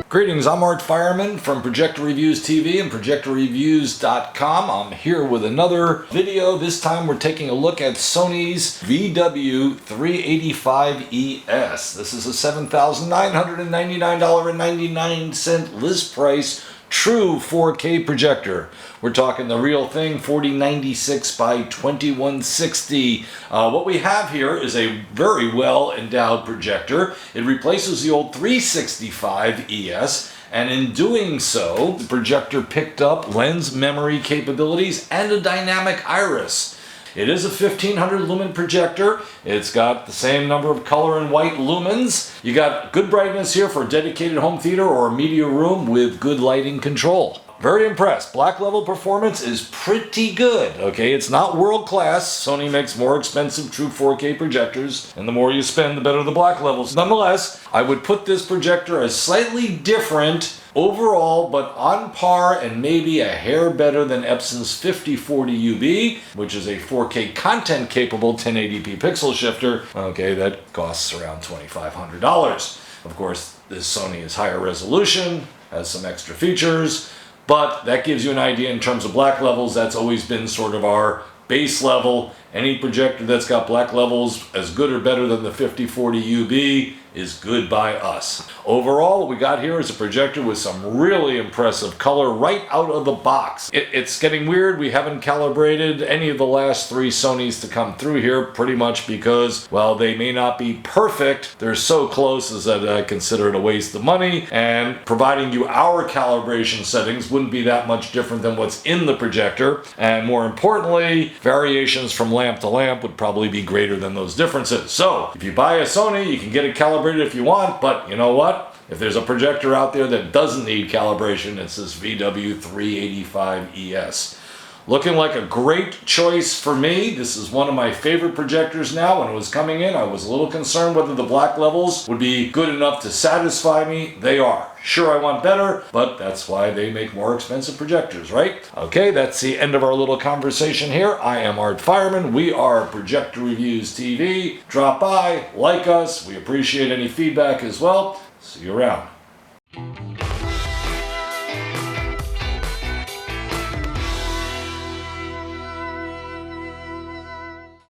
Greetings, I'm Art Fireman from Projector Reviews TV and ProjectorReviews.com. I'm here with another video. This time we're taking a look at Sony's VW385ES. This is a $7,999.99 list price true 4K projector. We're talking the real thing, 4096 by 2160. What we have here is a very well endowed projector. It replaces the old 365ES, and in doing so, the projector picked up lens memory capabilities and a dynamic iris. It is a 1500 lumen projector. It's got the same number of color and white lumens. You got good brightness here for a dedicated home theater or a media room with good lighting control. Very impressed. Black level performance is pretty good. Okay, it's not world class. Sony makes more expensive true 4K projectors, and the more you spend, the better the black levels. Nonetheless, I would put this projector as slightly different overall, but on par and maybe a hair better than Epson's 5040UB, which is a 4K content capable 1080p pixel shifter. Okay, that costs around $2,500. Of course, this Sony is higher resolution, has some extra features, but that gives you an idea in terms of black levels. That's always been sort of our base level. Any projector that's got black levels as good or better than the 5040UB is good by us. Overall, what we got here is a projector with some really impressive color right out of the box. It's getting weird. We haven't calibrated any of the last three Sonys to come through here, pretty much because, well, they may not be perfect. They're so close as that I consider it a waste of money, and providing you our calibration settings wouldn't be that much different than what's in the projector. And more importantly, variations from lamp to lamp would probably be greater than those differences. So if you buy a Sony, you can get it calibrated if you want, but you know what? If there's a projector out there that doesn't need calibration, it's this VW385ES. Looking like a great choice for me. This is one of my favorite projectors now. When it was coming in, I was a little concerned whether the black levels would be good enough to satisfy me. They are. Sure, I want better, but that's why they make more expensive projectors, right? Okay, that's the end of our little conversation here. I am Art Fireman. We are Projector Reviews TV. Drop by, like us. We appreciate any feedback as well. See you around.